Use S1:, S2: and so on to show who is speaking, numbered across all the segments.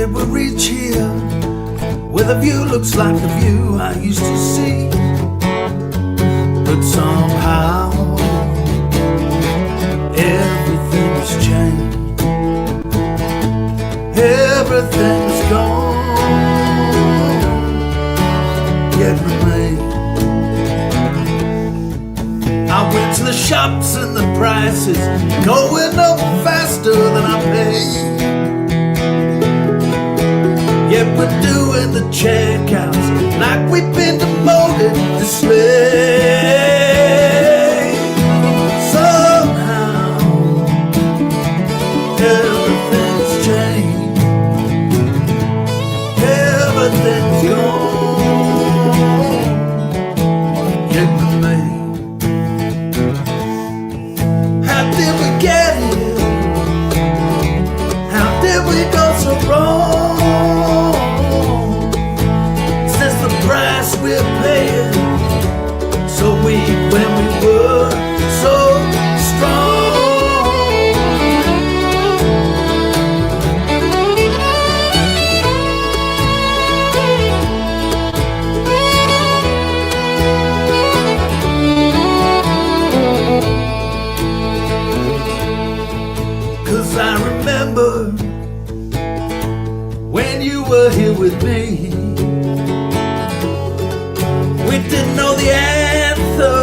S1: said we'll reach here, where the view looks like the view I used to see. But somehow everything's changed. Everything's gone, yet remains. I went to the shops and the prices going up faster than I paid. Yet we're doing the checkouts like we've been demoted to slave. Somehow everything's changed. Everything's gone, yet remains. How did we get here? How did we go so wrong? We're paying so weak when we were so strong. 'Cause I remember when you were here with me. We didn't know the answer,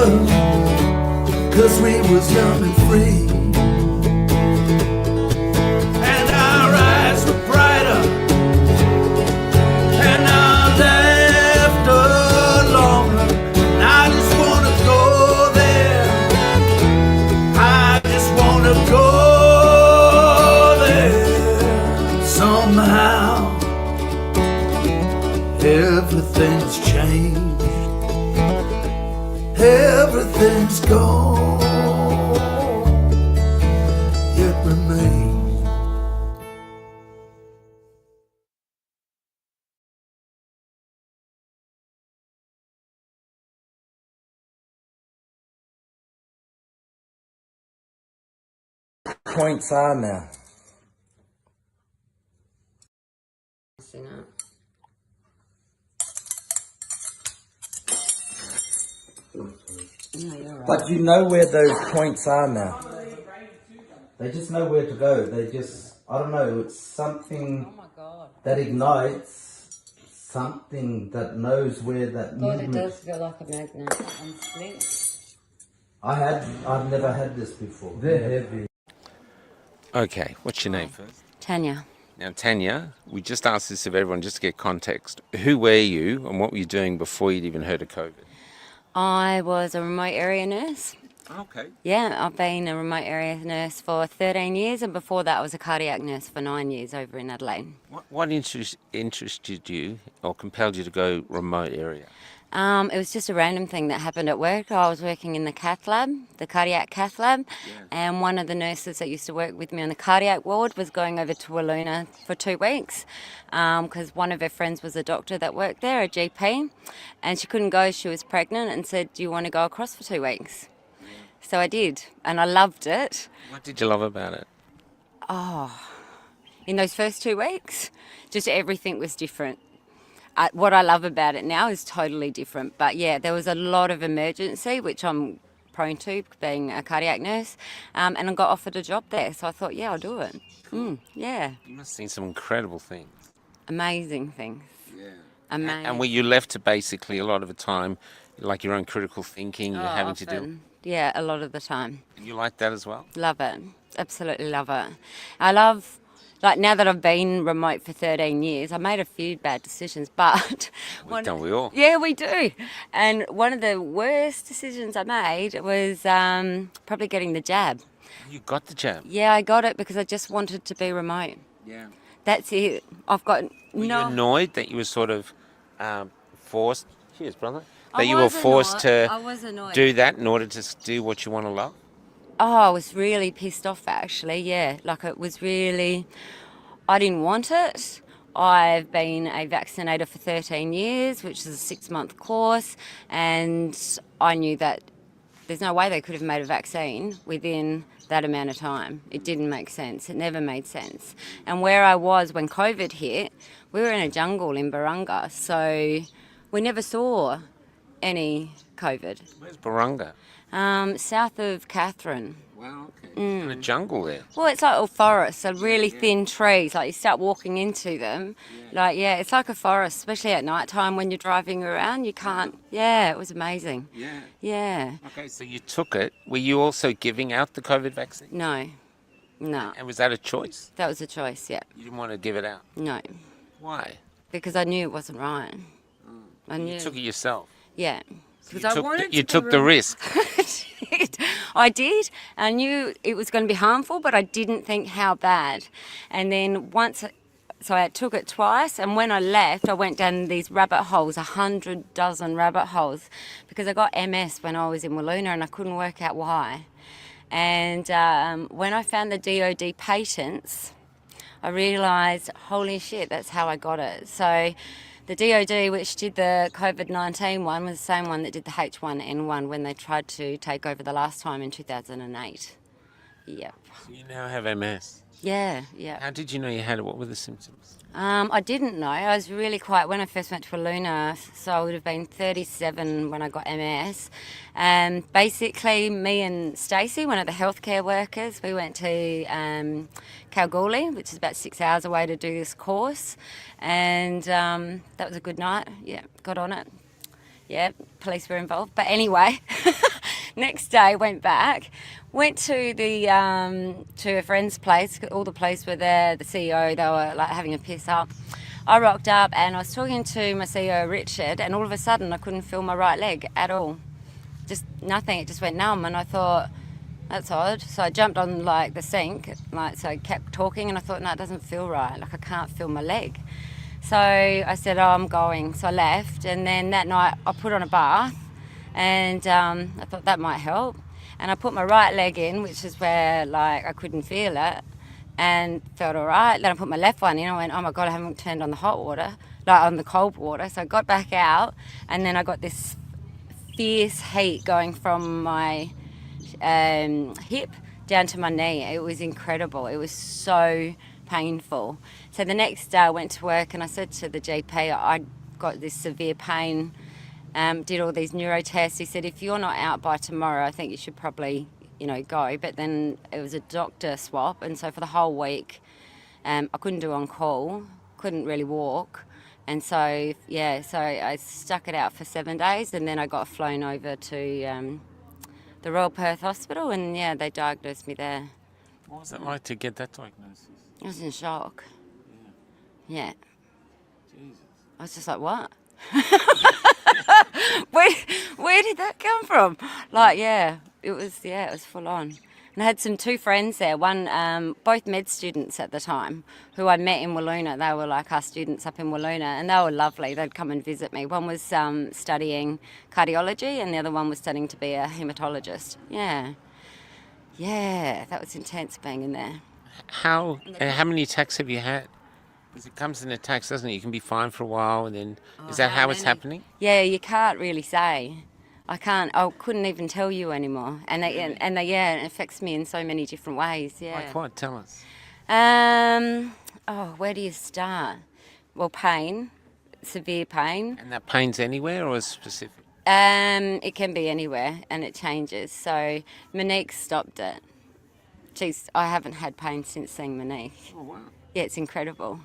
S1: 'cause we was young and free. And our eyes were brighter, and our laughter longer. And I just wanna go there. I just wanna go there. Somehow everything's changed. Everything's gone, yet remains.
S2: Points are now. But you know where those points are now. They just know where to go. They just, I don't know, it's something that ignites, something that knows where that movement.
S3: It does feel like a magnet and split.
S2: I've never had this before. They're heavy.
S4: Okay, what's your name first?
S3: Tania.
S4: Now, Tania, we just asked this of everyone just to get context. Who were you and what were you doing before you'd even heard of COVID?
S3: I was a remote area nurse.
S4: Okay.
S3: Yeah, I've been a remote area nurse for 13 years, and before that I was a cardiac nurse for 9 years over in Adelaide.
S4: What interested you or compelled you to go remote area?
S3: It was just a random thing that happened at work. I was working in the cath lab, the cardiac cath lab, and one of the nurses that used to work with me on the cardiac ward was going over to Wollona for 2 weeks because one of her friends was a doctor that worked there, a GP, and she couldn't go, she was pregnant, and said, do you want to go across for 2 weeks? So I did, and I loved it.
S4: What did you love about it?
S3: In those first 2 weeks, just everything was different. What I love about it now is totally different. But yeah, there was a lot of emergency, which I'm prone to, being a cardiac nurse, and I got offered a job there. So I thought, yeah, I'll do it. Yeah.
S4: You must have seen some incredible things.
S3: Amazing things.
S4: Yeah.
S3: Amazing.
S4: And were you left to basically a lot of the time, like your own critical thinking, you're having to do?
S3: Yeah, a lot of the time.
S4: And you like that as well?
S3: Love it. Absolutely love it. I love... Like, now that I've been remote for 13 years, I made a few bad decisions, but...
S4: Don't we all?
S3: Yeah, we do. And one of the worst decisions I made was probably getting the jab.
S4: You got the jab?
S3: Yeah, I got it because I just wanted to be remote.
S4: Yeah.
S3: That's it. I've got
S4: Were
S3: no...
S4: you annoyed that you were sort of forced... Cheers, brother.
S3: I
S4: That you were
S3: was
S4: forced
S3: annoyed.
S4: to do that in order to do what you want to love?
S3: Oh, I was really pissed off, actually, yeah. Like, it was really... I didn't want it. I've been a vaccinator for 13 years, which is a 6-month course, and I knew that there's no way they could have made a vaccine within that amount of time. It didn't make sense. It never made sense. And where I was when COVID hit, we were in a jungle in Barunga, so we never saw any COVID.
S4: Where's Barunga?
S3: South of Catherine.
S4: Wow, okay. In a jungle there.
S3: Well, it's like all forests, so really thin trees. Like you start walking into them, it's like a forest, especially at night time when you're driving around. You can't. Yeah, it was amazing.
S4: Yeah.
S3: Yeah.
S4: Okay, so you took it. Were you also giving out the COVID vaccine?
S3: No.
S4: And was that a choice?
S3: That was a choice. Yeah.
S4: You didn't want to give it out?
S3: No.
S4: Why?
S3: Because I knew it wasn't right. I knew.
S4: You took it yourself.
S3: Yeah. Because
S4: You took the risk.
S3: I did. I knew it was going to be harmful, but I didn't think how bad. And then so I took it twice, and when I left, I went down these rabbit holes, 100 dozen rabbit holes, because I got MS when I was in Walloona, and I couldn't work out why. And when I found the DOD patents, I realised, holy shit, that's how I got it. So the DOD, which did the COVID-19 one, was the same one that did the H1N1 when they tried to take over the last time in 2008. Yep.
S4: So you now have MS.
S3: Yeah.
S4: How did you know you had it? What were the symptoms?
S3: I didn't know. I was really quiet when I first went to Walloona, so I would have been 37 when I got MS. Basically, me and Stacey, one of the healthcare workers, we went to Kalgoorlie, which is about 6 hours away, to do this course. And that was a good night. Yeah, got on it. Yeah, police were involved. But anyway, next day went back, went to the to a friend's place. All the police were there. The CEO, they were like having a piss up. I rocked up and I was talking to my CEO Richard, and all of a sudden I couldn't feel my right leg at all. Just nothing. It just went numb, and I thought, that's odd. So I jumped on like the sink, so I kept talking, and I thought, no, it doesn't feel right. Like I can't feel my leg. So I said, oh, I'm going. So I left, and then that night I put on a bath, and I thought that might help. And I put my right leg in, which is where like I couldn't feel it, and felt all right. Then I put my left one in. I went, oh my God, I haven't turned on the hot water, like on the cold water. So I got back out, and then I got this fierce heat going from my hip down to my knee. It was incredible. It was so painful. So the next day I went to work, and I said to the GP, I got this severe pain, did all these neuro tests. He said, if you're not out by tomorrow, I think you should probably, go. But then it was a doctor swap, and so for the whole week I couldn't do on call, couldn't really walk. And so I stuck it out for 7 days, and then I got flown over to the Royal Perth Hospital, and they diagnosed me there.
S4: What was it like to get that diagnosis?
S3: I was in shock. Yeah.
S4: Jesus.
S3: I was just like, what? Where did that come from? It was full on. And I had two friends there, both med students at the time, who I met in Walloona. They were like our students up in Walloona, and they were lovely. They'd come and visit me. One was studying cardiology, and the other one was studying to be a haematologist. Yeah, that was intense being in there.
S4: How many attacks have you had? Because it comes in attacks, doesn't it? You can be fine for a while, and then is that how it's happening?
S3: Yeah, you can't really say. I couldn't even tell you anymore. And it affects me in so many different ways. Yeah.
S4: Like what? Tell us.
S3: Where do you start? Well, pain, severe pain.
S4: And that pain's anywhere or is specific?
S3: It can be anywhere, and it changes. So Monique stopped it. I haven't had pain since seeing Monique.
S4: Oh, wow.
S3: Yeah, it's incredible.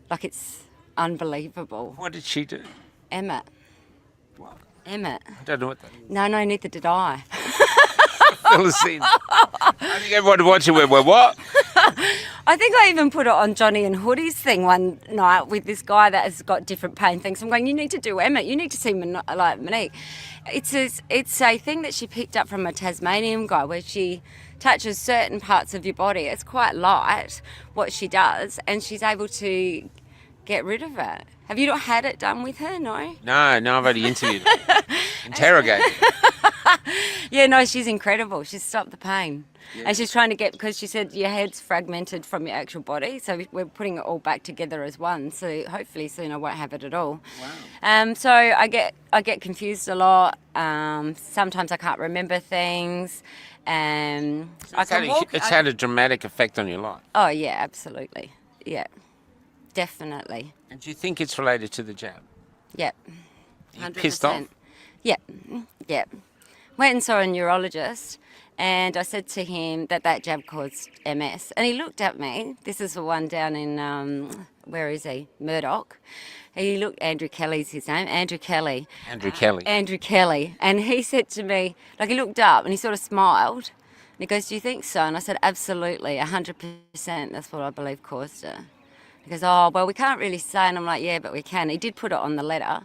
S3: Like, it's unbelievable.
S4: What did she do?
S3: Emmett.
S4: What?
S3: Emmett.
S4: I don't know what that is.
S3: No, neither did I.
S4: Fill us in. I think everyone watching went, what?
S3: I think I even put it on Johnny and Hoodie's thing one night with this guy that has got different pain things. I'm going, you need to do Emmett. You need to see Monique. It's a thing that she picked up from a Tasmanian guy where she touches certain parts of your body. It's quite light what she does, and she's able to get rid of it. Have you not had it done with her? No?
S4: No, I've already interviewed her. Interrogated.
S3: Yeah, no, she's incredible. She's stopped the pain.
S4: Yeah.
S3: And she's trying to get, because she said your head's fragmented from your actual body, so we're putting it all back together as one. So hopefully soon I won't have it at all.
S4: Wow.
S3: So I get confused a lot. Sometimes I can't remember things. I can walk.
S4: It's had a dramatic effect on your life.
S3: Oh yeah, absolutely. Yeah, definitely.
S4: And do you think it's related to the jab?
S3: Yep.
S4: You pissed off?
S3: Yep. Yep. Went and saw a neurologist, and I said to him that jab caused MS. And he looked at me. This is the one down in, where is he? Murdoch. He looked, Andrew Kelly's his name, Andrew Kelly.
S4: Andrew Kelly.
S3: Andrew Kelly. And he said to me, like he looked up and he sort of smiled. And he goes, do you think so? And I said, absolutely, 100%. That's what I believe caused it. He goes, oh, well, we can't really say. And I'm like, yeah, but we can. He did put it on the letter.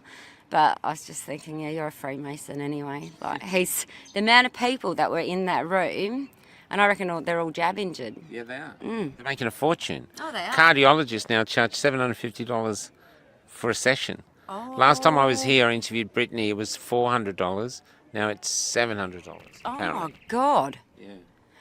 S3: But I was just thinking, yeah, you're a Freemason anyway. Like, the amount of people that were in that room, and I reckon they're all jab injured.
S4: Yeah, they are. They're making a fortune.
S3: Oh, they are.
S4: Cardiologists now charge $750 for a session.
S3: Oh.
S4: Last time I was here, I interviewed Brittany, it was $400. Now it's $700.
S3: Oh,
S4: apparently.
S3: my God.
S4: Yeah.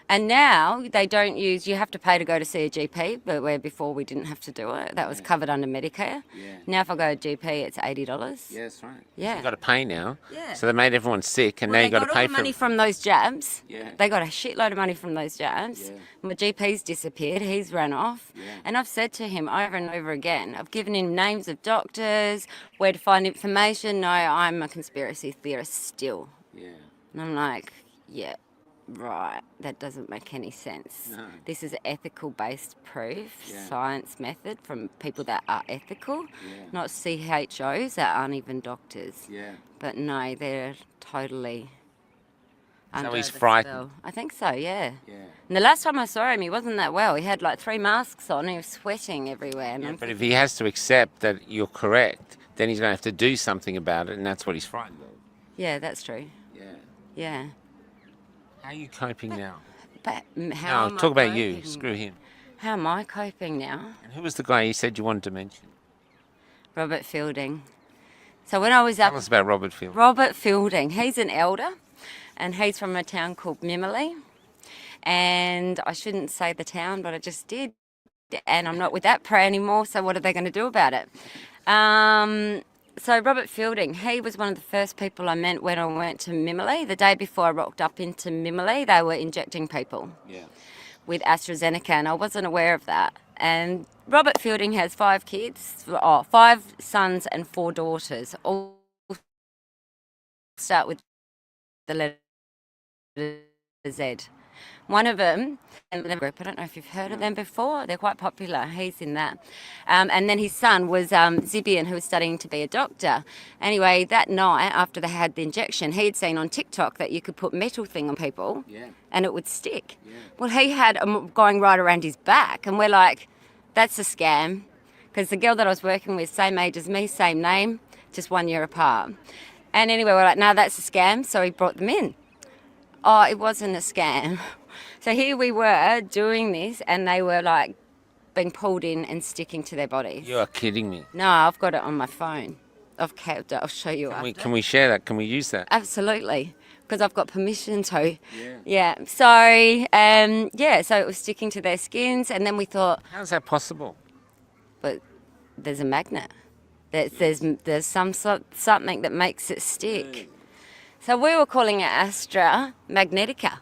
S3: And now they don't use, you have to pay to go to see a GP, but where before we didn't have to do it. That was covered under Medicare.
S4: Yeah.
S3: Now if I go to GP, it's $80.
S4: Yeah, that's right.
S3: Yeah.
S4: You've got to pay now.
S3: Yeah.
S4: So they made everyone sick, and now you've got to pay
S3: all the
S4: for
S3: money
S4: it.
S3: from those jabs.
S4: Yeah.
S3: They got a shitload of money from those jabs.
S4: Yeah.
S3: My GP's disappeared. He's run off.
S4: Yeah.
S3: And I've said to him over and over again, I've given him names of doctors, where to find information. No, I'm a conspiracy theorist still.
S4: Yeah.
S3: And I'm like, yeah, right. That doesn't make any sense.
S4: No.
S3: This is ethical based proof,
S4: Yeah.
S3: science method from people that are ethical,
S4: Yeah.
S3: not CHOs that aren't even doctors.
S4: Yeah.
S3: But no, they're totally under
S4: he's
S3: the
S4: frightened.
S3: spell. I think so, yeah.
S4: Yeah.
S3: And the last time I saw him, he wasn't that well. He had like 3 masks on. He was sweating everywhere. And
S4: Yeah,
S3: I'm
S4: but if he has to accept that you're correct, then he's going to have to do something about it, and that's what he's frightened of.
S3: yeah, that's true.
S4: Yeah.
S3: Yeah.
S4: How are you coping now?
S3: But how
S4: No,
S3: am
S4: talk
S3: I
S4: about you.
S3: coping?
S4: Screw him.
S3: How am I coping now?
S4: And who was the guy you said you wanted to mention?
S3: Robert Fielding. So when I was up,
S4: Tell us about Robert Field.
S3: Robert Fielding, he's an elder, and he's from a town called Mimmerley. And I shouldn't say the town, but I just did. And I'm not with that prayer anymore, so what are they going to do about it? So Robert Fielding, he was one of the first people I met when I went to Mimmerley. The day before I rocked up into Mimmerley, they were injecting people
S4: Yeah.
S3: with AstraZeneca, and I wasn't aware of that. And Robert Fielding has 5 kids, 5 sons and 4 daughters. All start with the letter Z. One of them, and the group, I don't know if you've heard of them before, they're quite popular, he's in that. And then his son was Zibian, who was studying to be a doctor. Anyway, that night, after they had the injection, he had seen on TikTok that you could put metal thing on people and it would stick. Yeah. Well, he had going right around his back, and we're like, that's a scam. Because the girl that I was working with, same age as me, same name, just 1 year apart. And anyway, we're like, no, that's a scam, so he brought them in. Oh, it wasn't a scam. So here we were doing this, and they were like being pulled in and sticking to their bodies.
S4: You are kidding me.
S3: No, I've got it on my phone. I've kept it. I'll show you after.
S4: Can we share that? Can we use that?
S3: Absolutely, because I've got permission to.
S4: Yeah.
S3: Yeah. So, so it was sticking to their skins, and then we thought,
S4: How is that possible?
S3: but there's a magnet. There's something that makes it stick. So we were calling it Astra Magnetica.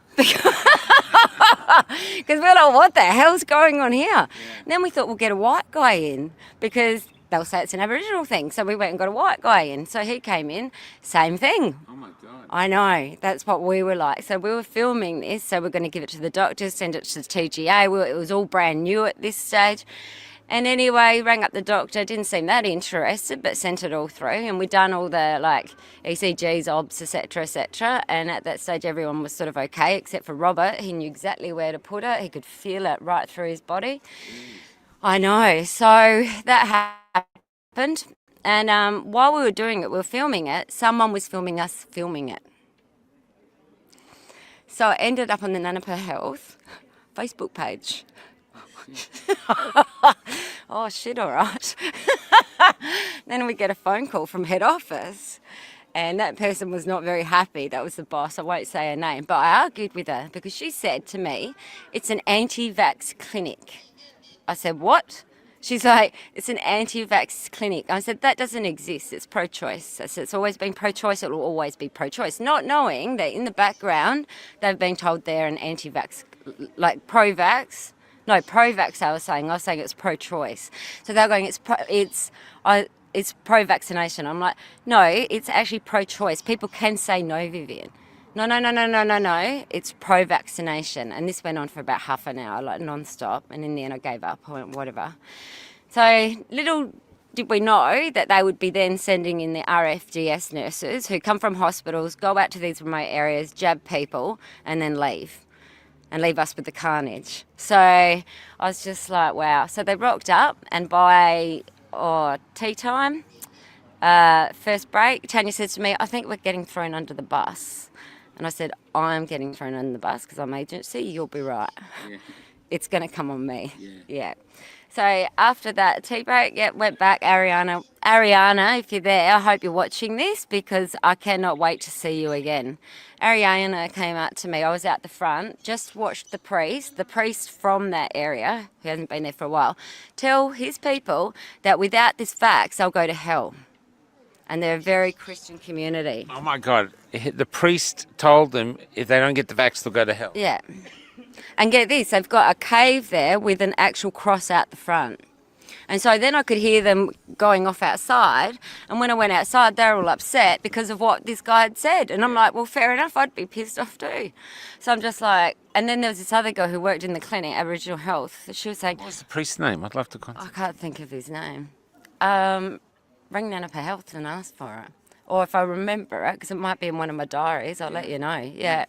S3: Because we're like, what the hell's going on here? Yeah. Then we thought we'll get a white guy in, because they'll say it's an Aboriginal thing. So we went and got a white guy in. So he came in, same thing.
S4: Oh my God.
S3: I know, that's what we were like. So we were filming this, so we're going to give it to the doctors, send it to the TGA. It was all brand new at this stage. And anyway, rang up the doctor, didn't seem that interested, but sent it all through. And we'd done all the ECGs, OBS, etc. And at that stage, everyone was sort of okay, except for Robert. He knew exactly where to put it. He could feel it right through his body. I know. So that happened. And while we were doing it, we were filming it. Someone was filming us filming it. So it ended up on the Nanaper Health Facebook page. Oh shit, all right. Then we get a phone call from head office, and that person was not very happy. That was the boss. I won't say her name, but I argued with her because she said to me, it's an anti-vax clinic. I said, what? She's like, it's an anti-vax clinic. I said, that doesn't exist. It's pro-choice. I said, it's always been pro-choice. It will always be pro-choice. Not knowing that in the background, they've been told they're an anti-vax, like pro-vax. No, pro-vax, I was saying it's pro-choice. So they're going, it's pro-vaccination. I'm like, no, it's actually pro-choice. People can say no, Vivian. No. It's pro-vaccination. And this went on for about half an hour, like non-stop. And in the end, I gave up. I went, whatever. So little did we know that they would be then sending in the RFDS nurses who come from hospitals, go out to these remote areas, jab people, and then leave. And leave us with the carnage. So I was just like, wow. So they rocked up, and by tea time, first break, Tania says to me, I think we're getting thrown under the bus. And I said, I'm getting thrown under the bus because I'm agency. You'll be right. Yeah. It's going to come on me. Yeah. So after that tea break, went back. Ariana, if you're there, I hope you're watching this because I cannot wait to see you again. Ariana came out to me. I was out the front, just watched the priest from that area, who hasn't been there for a while, tell his people that without this vax, they'll go to hell. And they're a very Christian community.
S4: Oh my God. The priest told them if they don't get the vax, they'll go to hell.
S3: Yeah. And get this, they've got a cave there with an actual cross out the front. And so then I could hear them going off outside. And when I went outside, they were all upset because of what this guy had said. And I'm like, well, fair enough, I'd be pissed off too. So I'm just like, and then there was this other girl who worked in the clinic, Aboriginal Health. She was saying,
S4: what was the priest's name? I'd love to contact.
S3: I can't think of his name. Ring Nanapa Health and ask for it. Or if I remember it, because it might be in one of my diaries, I'll let you know. Yeah.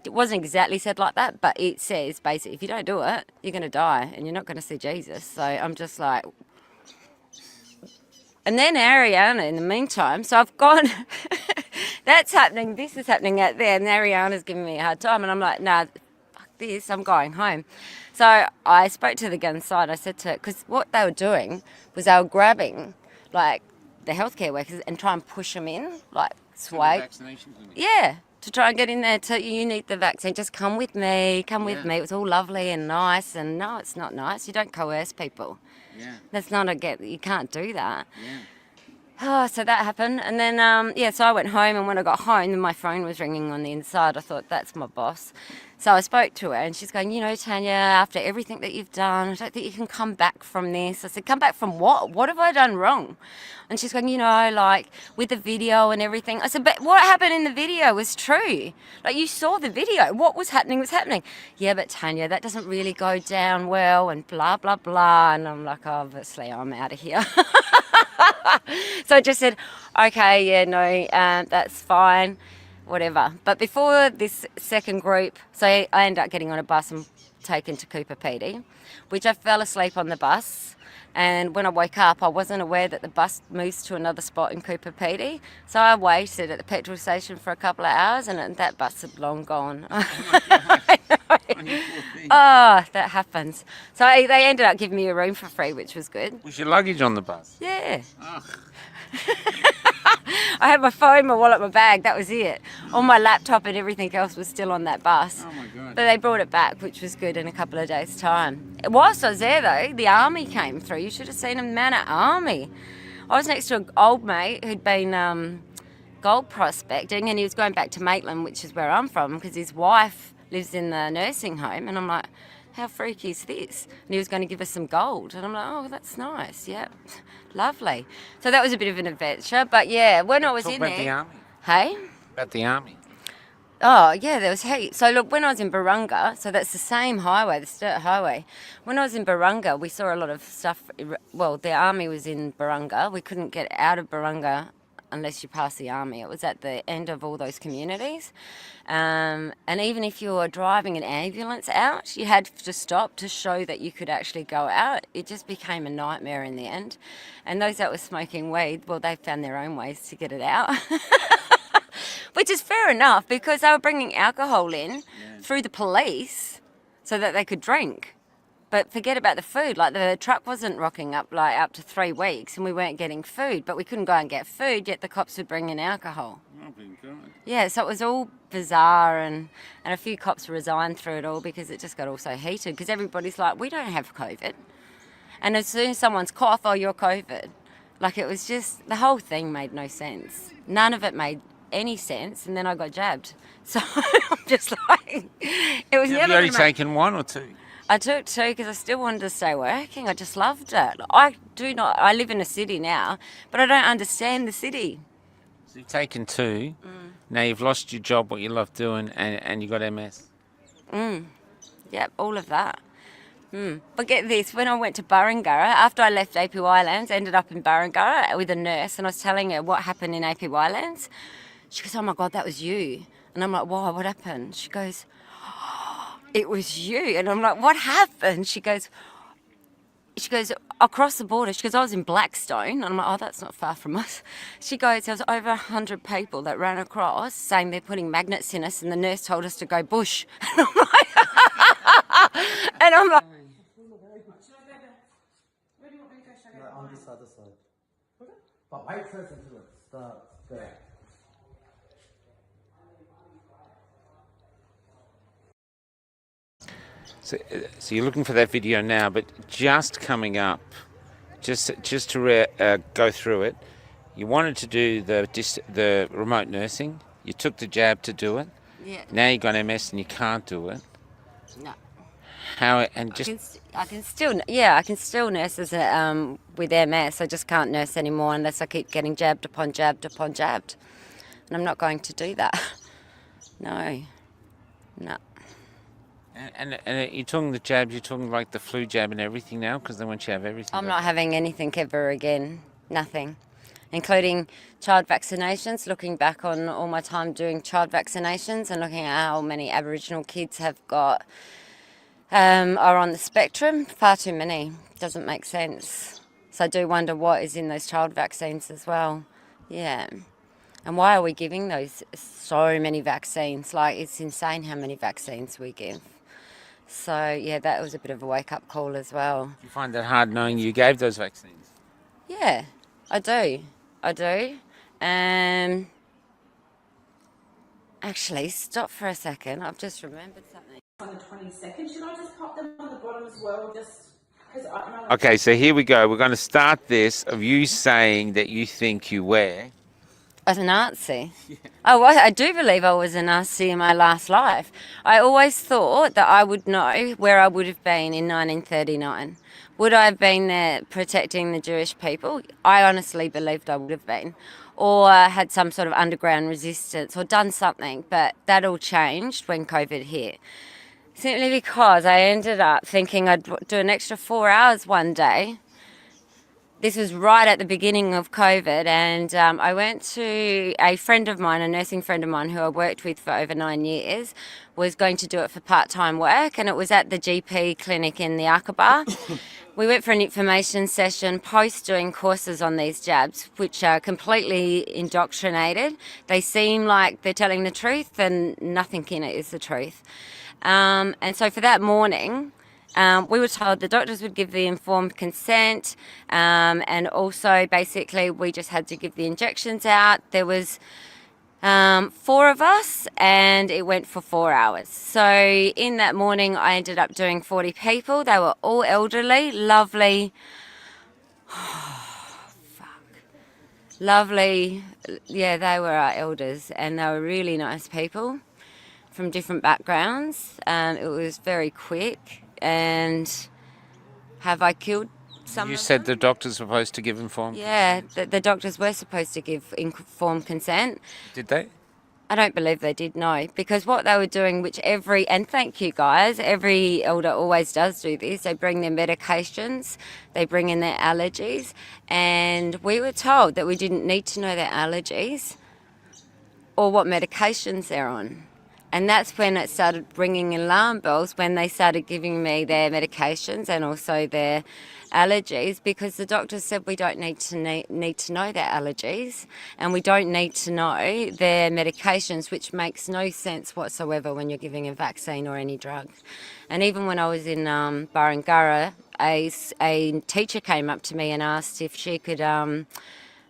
S3: It wasn't exactly said like that, but it says basically, if you don't do it, you're going to die and you're not going to see Jesus. So I'm just like... And then Ariana, in the meantime, so I've gone... That's happening, this is happening out there, and Ariana's giving me a hard time. And I'm like, nah, fuck this, I'm going home. So I spoke to the gun side. I said to her, because what they were doing was they were grabbing, like, the healthcare workers and try and push them in, like sway. Yeah, to try and get in there. You need the vaccine. Just come with me. With me. It was all lovely and nice. And no, it's not nice. You don't coerce people. Yeah. That's not you can't do that. Yeah. Oh, so that happened. And then, so I went home, and when I got home, then my phone was ringing on the inside. I thought, that's my boss. So I spoke to her, and she's going, Tania, after everything that you've done, I don't think you can come back from this. I said, come back from what? What have I done wrong? And she's going, like, with the video and everything. I said, but what happened in the video was true. Like, you saw the video. What was happening was happening. Yeah, but Tania, that doesn't really go down well, and blah, blah, blah. And I'm like, obviously, I'm out of here. So I just said, okay, that's fine, whatever. But before this second group, so I ended up getting on a bus and taken to Cooper PD, which I fell asleep on the bus. And when I woke up, I wasn't aware that the bus moves to another spot in Cooper PD. So I waited at the petrol station for a couple of hours, and that bus had long gone. Oh, that happens. So they ended up giving me a room for free, which was good.
S4: Was your luggage on the bus?
S3: Yeah. I had my phone, my wallet, my bag, that was it. All my laptop and everything else was still on that bus.
S4: Oh my God.
S3: But they brought it back, which was good, in a couple of days' time. Whilst I was there though, the army came through. You should have seen a man at army. I was next to an old mate who'd been gold prospecting, and he was going back to Maitland, which is where I'm from, because his wife lives in the nursing home. And I'm like, how freaky is this? And he was going to give us some gold. And I'm like, oh, that's nice. Yeah, lovely. So that was a bit of an adventure. But yeah, when I was in there...
S4: Talk about the army.
S3: Hey?
S4: About the army.
S3: Oh, yeah, there was heaps. So look, when I was in Barunga, so that's the same highway, the Sturt Highway. When I was in Barunga, we saw a lot of stuff. Well, the army was in Barunga. We couldn't get out of Barunga unless you pass the army. It was at the end of all those communities. And even if you were driving an ambulance out, you had to stop to show that you could actually go out. It just became a nightmare in the end. And those that were smoking weed, well, they found their own ways to get it out. Which is fair enough, because they were bringing alcohol in through the police so that they could drink. But forget about the food. Like the truck wasn't rocking up like up to 3 weeks, and we weren't getting food. But we couldn't go and get food, yet the cops would bring in alcohol.
S4: Oh, my God.
S3: Yeah, so it was all bizarre, and a few cops resigned through it all because it just got all so heated. Because everybody's like, we don't have COVID, and as soon as someone's cough, oh, you're COVID. Like it was just the whole thing made no sense. None of it made any sense, and then I got jabbed. So I'm just like, it was
S4: Have
S3: never.
S4: you only
S3: gonna
S4: taken 1 or 2?
S3: I took 2 because I still wanted to stay working. I just loved it. I live in a city now, but I don't understand the city.
S4: So you've taken 2. Now you've lost your job, what you love doing, and you got MS.
S3: Yep, all of that. But get this, when I went to Burringara, after I left APY Lands, I ended up in Burringara with a nurse, and I was telling her what happened in APY Lands. She goes, oh my God, that was you. And I'm like, why, what happened? She goes, oh, it was you. And I'm like, what happened? She goes, across the border. She goes, I was in Blackstone. And I'm like, oh, that's not far from us. She goes, there was over 100 people that ran across saying they're putting magnets in us, and the nurse told us to go bush. And I'm like,
S2: On this other side. But wait first until it starts there.
S4: So you're looking for that video now, but just coming up, just to go through it, you wanted to do the remote nursing. You took the jab to do it.
S3: yeah,
S4: Now you got MS and you can't do it.
S3: no.
S4: How and just
S3: I can still nurse as with MS. I just can't nurse anymore unless I keep getting jabbed upon jabbed upon jabbed, and I'm not going to do that. No.
S4: and you're talking the jabs. You're talking like the flu jab and everything now, because they want you to have everything.
S3: I'm not having anything ever again. Nothing, including child vaccinations. Looking back on all my time doing child vaccinations and looking at how many Aboriginal kids have got. Are on the spectrum, far too many. Doesn't make sense. So I do wonder what is in those child vaccines as well. Yeah. And why are we giving those so many vaccines? Like, it's insane how many vaccines we give. So, yeah, that was a bit of a wake-up call as well.
S4: You find that hard knowing you gave those vaccines?
S3: Yeah, I do. Actually, stop for a second. I've just remembered something.
S5: On the 22nd, should I just pop them on the bottom as well? Just because I know.
S4: Okay, so here we go. We're going to start this of you saying that you think you were.
S3: As a Nazi? Yeah. Oh, I do believe I was a Nazi in my last life. I always thought that I would know where I would have been in 1939. Would I have been there protecting the Jewish people? I honestly believed I would have been. Or had some sort of underground resistance or done something, but that all changed when COVID hit. Simply because I ended up thinking I'd do an extra 4 hours one day. This was right at the beginning of COVID, and I went to a friend of mine, a nursing friend of mine who I worked with for over 9 years, was going to do it for part-time work, and it was at the GP clinic in the Aqaba. We went for an information session post doing courses on these jabs, which are completely indoctrinated. They seem like they're telling the truth, and nothing in it is the truth. And so for that morning, we were told the doctors would give the informed consent, and also basically we just had to give the injections out. There was 4 of us, and it went for 4 hours. So in that morning, I ended up doing 40 people. They were all elderly, lovely. Lovely. Yeah, they were our elders, and they were really nice people from different backgrounds. It was very quick. And have I killed some
S4: You
S3: of
S4: said
S3: them?
S4: the doctors were supposed to give informed.
S3: Yeah, the doctors were supposed to give informed consent.
S4: Did they?
S3: I don't believe they did, no, because what they were doing, which and thank you guys, every elder always does do this, they bring their medications, they bring in their allergies, and we were told that we didn't need to know their allergies or what medications they're on. And that's when it started ringing alarm bells, when they started giving me their medications and also their allergies, because the doctors said we don't need to know their allergies, and we don't need to know their medications, which makes no sense whatsoever when you're giving a vaccine or any drug. And even when I was in Barangara, a teacher came up to me and asked if she could have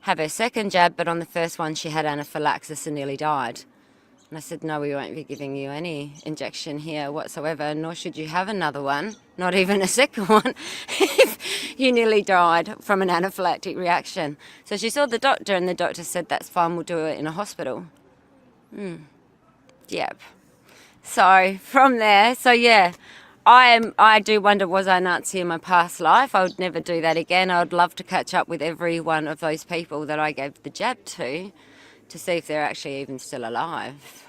S3: her second jab, but on the first one she had anaphylaxis and nearly died. And I said, no, we won't be giving you any injection here whatsoever, nor should you have another one, not even a second one, if you nearly died from an anaphylactic reaction. So she saw the doctor, and the doctor said, that's fine, we'll do it in a hospital. Yep. So from there, yeah, I do wonder, was I Nazi in my past life? I would never do that again. I would love to catch up with every one of those people that I gave the jab to see if they're actually even still alive.